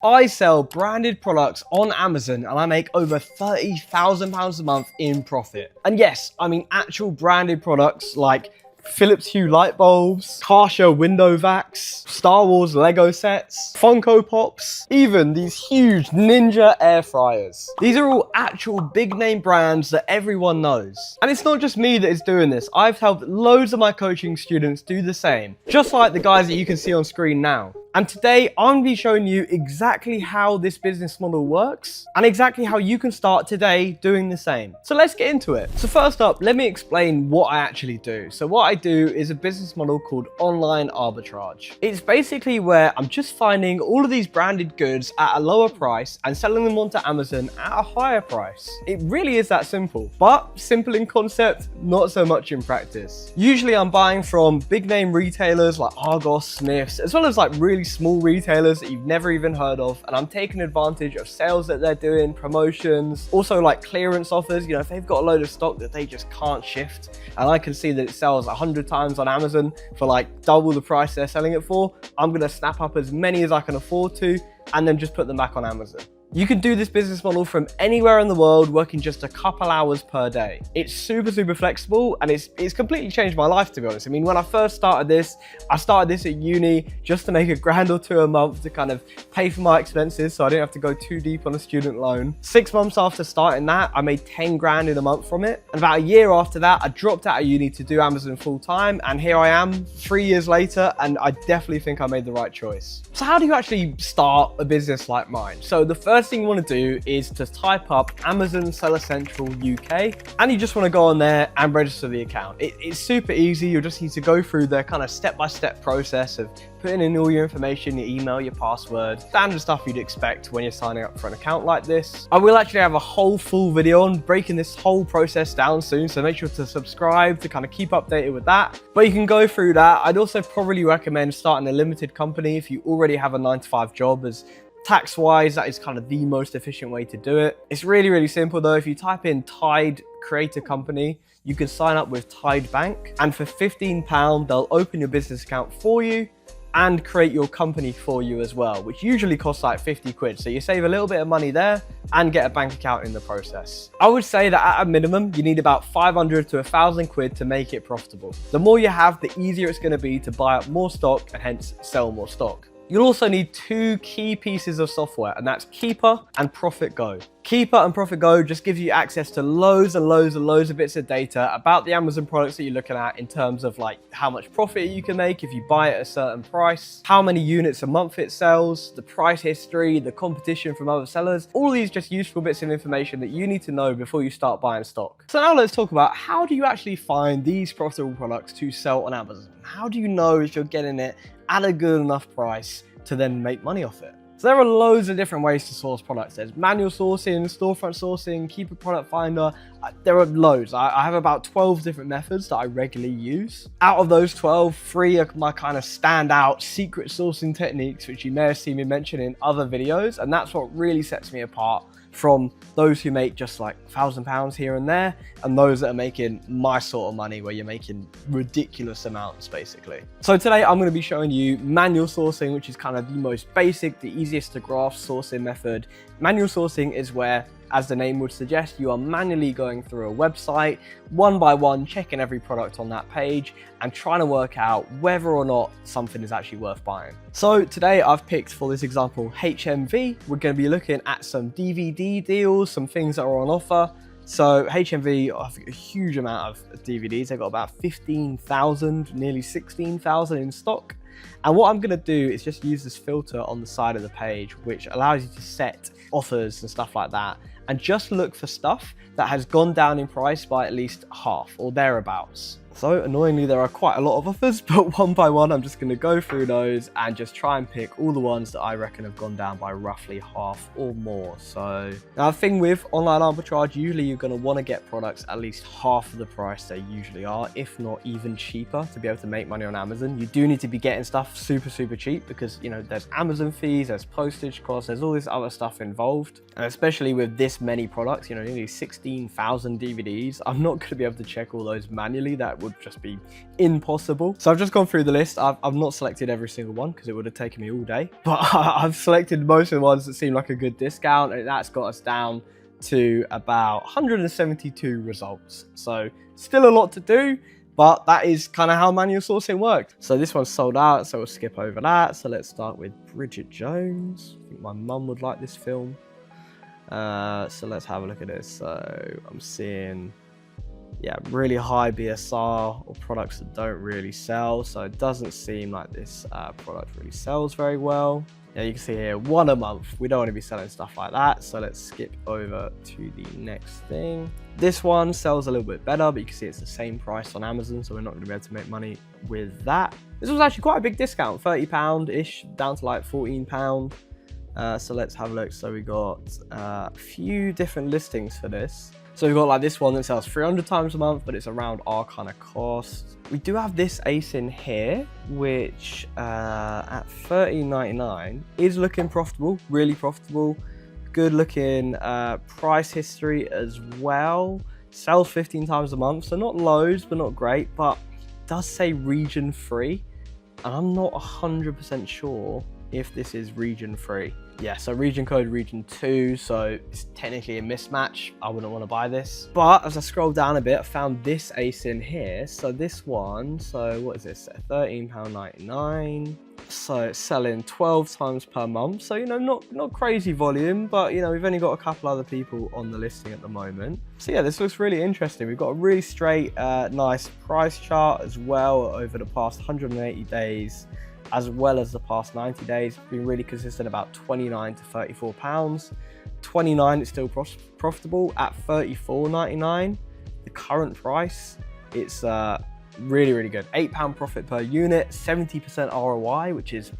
I sell branded products on Amazon and I make over £30,000 a month in profit. And yes, I mean actual branded products like Philips Hue light bulbs, Karcher window vacs, Star Wars Lego sets, Funko Pops, even these huge Ninja air fryers. These are all actual big name brands that everyone knows. And it's not just me that is doing this. I've helped loads of my coaching students do the same, just like the guys that you can see on screen now. And today I'm going to be showing you exactly how this business model works and exactly how you can start today doing the same. So let's get into it. So first up, let me explain what I actually do. So what I do is a business model called online arbitrage. It's basically where I'm just finding all of these branded goods at a lower price and selling them onto Amazon at a higher price. It really is that simple, but simple in concept, not so much in practice. Usually I'm buying from big name retailers like Argos, Smiths, as well as like really small retailers that you've never even heard of, and I'm taking advantage of sales that they're doing, promotions, also like clearance offers. You know, if they've got a load of stock that they just can't shift and I can see that it sells 100 times on Amazon for like double the price they're selling it for, I'm gonna snap up as many as I can afford to and then just put them back on Amazon. You can do this business model from anywhere in the world, working just a couple hours per day. It's super flexible, and it's completely changed my life, to be honest. I mean, when I first started this, I started this at uni just to make £1 or £2 a month to kind of pay for my expenses so I didn't have to go too deep on a student loan. 6 months after starting that, I made 10 grand in a month from it. And about a year after that, I dropped out of uni to do Amazon full time. And here I am 3 years later, and I definitely think I made the right choice. So how do you actually start a business like mine? So the first thing you want to do is to type up Amazon Seller Central UK, and you just want to go on there and register the account. It's super easy. You'll just need to go through the kind of step-by-step process of putting in all your information, your email, your password, standard stuff you'd expect when you're signing up for an account like this. I will actually have a whole full video on breaking this whole process down soon, so make sure to subscribe to kind of keep updated with that. But you can go through that. I'd also probably recommend starting a limited company if you already have a 9-to-5 job, as tax-wise, that is kind of the most efficient way to do it. It's really simple though. If you type in Tide Create a Company, you can sign up with Tide Bank, and for £15, they'll open your business account for you and create your company for you as well, which usually costs like 50 quid. So you save a little bit of money there and get a bank account in the process. I would say that at a minimum, you need about 500 to 1,000 quid to make it profitable. The more you have, the easier it's going to be to buy up more stock and hence sell more stock. You'll also need 2 key pieces of software, and that's Keeper and Profit Go. Keeper and Profit Go just gives you access to loads of bits of data about the Amazon products that you're looking at, in terms of like how much profit you can make if you buy at a certain price, how many units a month it sells, the price history, the competition from other sellers. All these just useful bits of information that you need to know before you start buying stock. So now let's talk about, how do you actually find these profitable products to sell on Amazon? How do you know if you're getting it at a good enough price to then make money off it? So there are loads of different ways to source products. There's manual sourcing, storefront sourcing, Keeper product finder. There are loads. I have about 12 different methods that I regularly use. Out of those 12, 3 are my kind of standout secret sourcing techniques, which you may have seen me mention in other videos. And that's what really sets me apart from those who make just like £1,000 here and there, and those that are making my sort of money, where you're making ridiculous amounts basically. So today I'm going to be showing you manual sourcing, which is kind of the most basic, the easiest to grasp sourcing method. Manual sourcing is where, as the name would suggest, you are manually going through a website one by one, checking every product on that page and trying to work out whether or not something is actually worth buying. So today I've picked, for this example, HMV. We're going to be looking at some DVD deals, some things that are on offer. So HMV have a huge amount of DVDs. They've got about 15,000, nearly 16,000 in stock. And what I'm going to do is just use this filter on the side of the page, which allows you to set offers and stuff like that, and just look for stuff that has gone down in price by at least half or thereabouts. So annoyingly, there are quite a lot of offers, but one by one, I'm just going to go through those and just try and pick all the ones that I reckon have gone down by roughly half or more. So now the thing with online arbitrage, usually you're going to want to get products at least half of the price they usually are, if not even cheaper, to be able to make money on Amazon. You do need to be getting stuff super cheap, because, you know, there's Amazon fees, there's postage costs, there's all this other stuff involved. And especially with this many products, you know, nearly 16,000 DVDs, I'm not going to be able to check all those manually. That would would just be impossible. So I've just gone through the list. I've not selected every single one because it would have taken me all day, but I've selected most of the ones that seem like a good discount, and that's got us down to about 172 results. So still a lot to do, but that is kind of how manual sourcing works. So this one's sold out, so we'll skip over that. So let's start with Bridget Jones. I think my mum would like this film. So let's have a look at this. So I'm seeing, yeah, really high BSR or products that don't really sell. So it doesn't seem like this product really sells very well. Yeah, you can see here, 1 a month. We don't want to be selling stuff like that. So let's skip over to the next thing. This one sells a little bit better, but you can see it's the same price on Amazon. So we're not going to be able to make money with that. This was actually quite a big discount, £30-ish down to like £14. So let's have a look. So we got a few different listings for this. So we've got like this one that sells 300 times a month, but it's around our kind of cost. We do have this ace in here, which at $13.99 is looking profitable, really profitable. Good looking price history as well. Sells 15 times a month, so not loads, but not great. But it does say region free, and I'm not 100% sure if this is region free. Yeah, so region code region 2, so it's technically a mismatch. I wouldn't want to buy this. But as I scroll down a bit, I found this ace in here. So this one, so what is this? £13.99. So it's selling 12 times per month. So, you know, not crazy volume, but, you know, we've only got a couple other people on the listing at the moment. So yeah, this looks really interesting. We've got a really straight, nice price chart as well over the past 180 days. As well as the past 90 days, been really consistent, about 29 to 34 pounds. 29 is still profitable at $34.99. The current price, it's really, really good. £8 profit per unit, 70% ROI, which is,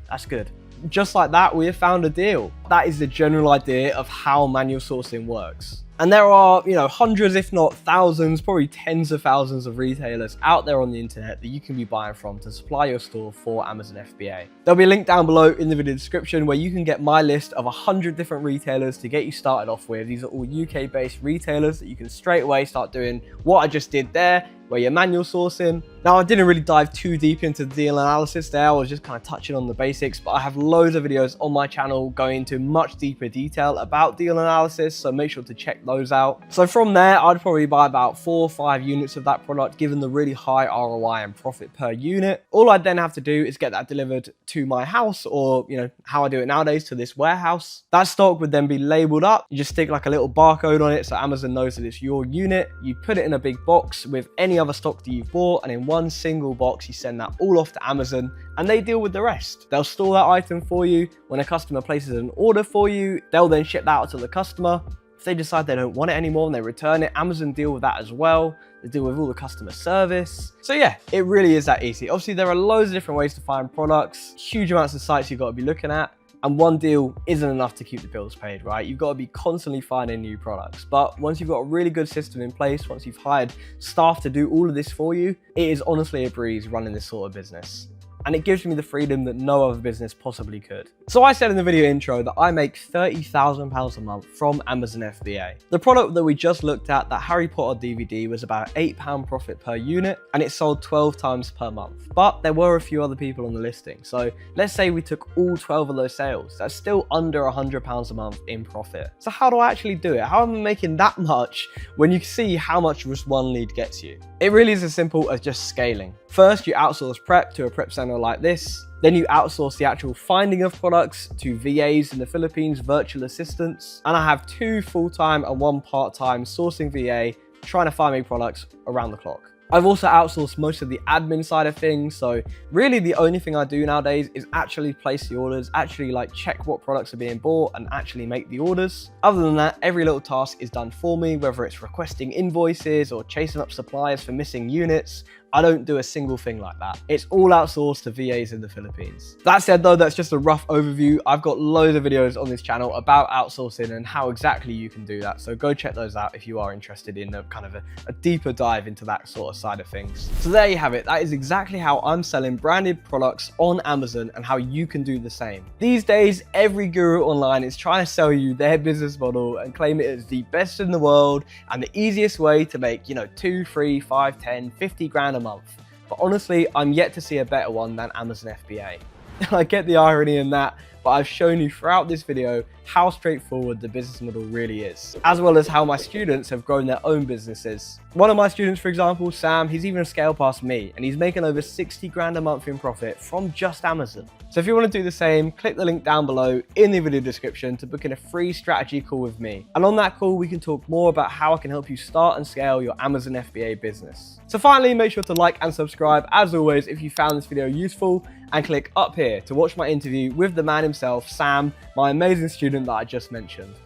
that's good. Just like that, we have found a deal. That is the general idea of how manual sourcing works. And there are, you know, hundreds, if not thousands, probably tens of thousands of retailers out there on the internet that you can be buying from to supply your store for Amazon FBA. There'll be a link down below in the video description where you can get my list of 100 different retailers to get you started off with. These are all UK-based retailers that you can straight away start doing what I just did there, where you're manual sourcing. Now, I didn't really dive too deep into the deal analysis there. I was just kind of touching on the basics, but I have loads of videos on my channel going into much deeper detail about deal analysis, so make sure to check those out. So from there, I'd probably buy about 4 or 5 units of that product, given the really high ROI and profit per unit. All I'd then have to do is get that delivered to my house, or, you know, how I do it nowadays, to this warehouse. That stock would then be labeled up. You just stick like a little barcode on it so Amazon knows that it's your unit. You put it in a big box with any other stock that you've bought, and in one single box you send that all off to Amazon and they deal with the rest. They'll store that item for you. When a customer places an order for you, they'll then ship that out to the customer. If they decide they don't want it anymore and they return it, Amazon deal with that as well. They deal with all the customer service. So yeah, it really is that easy. Obviously, there are loads of different ways to find products, huge amounts of sites you've got to be looking at. And one deal isn't enough to keep the bills paid, right? You've got to be constantly finding new products. But once you've got a really good system in place, once you've hired staff to do all of this for you, it is honestly a breeze running this sort of business. And it gives me the freedom that no other business possibly could. So I said in the video intro that I make £30,000 a month from Amazon FBA. The product that we just looked at, that Harry Potter DVD, was about £8 profit per unit, and it sold 12 times per month. But there were a few other people on the listing. So let's say we took all 12 of those sales. That's still under £100 a month in profit. So how do I actually do it? How am I making that much when you see how much just one lead gets you? It really is as simple as just scaling. First, you outsource prep to a prep center like this. Then you outsource the actual finding of products to VAs in the Philippines, virtual assistants. And I have 2 full-time and 1 part-time sourcing VA trying to find me products around the clock. I've also outsourced most of the admin side of things. So really the only thing I do nowadays is actually place the orders, actually like check what products are being bought and actually make the orders. Other than that, every little task is done for me, whether it's requesting invoices or chasing up suppliers for missing units. I don't do a single thing like that. It's all outsourced to VAs in the Philippines. That said though, that's just a rough overview. I've got loads of videos on this channel about outsourcing and how exactly you can do that. So go check those out if you are interested in a kind of a deeper dive into that sort of side of things. So there you have it. That is exactly how I'm selling branded products on Amazon and how you can do the same. These days, every guru online is trying to sell you their business model and claim it as the best in the world and the easiest way to make, 2, 3, 5, 10, 50 grand a month. But honestly, I'm yet to see a better one than Amazon FBA. I get the irony in that, but I've shown you throughout this video how straightforward the business model really is, as well as how my students have grown their own businesses. One of my students, for example, Sam, he's even scaled past me and he's making over 60 grand a month in profit from just Amazon. So if you want to do the same, click the link down below in the video description to book in a free strategy call with me. And on that call, we can talk more about how I can help you start and scale your Amazon FBA business. So finally, make sure to like and subscribe as always if you found this video useful, and click up here to watch my interview with the man himself, Sam, my amazing student that I just mentioned.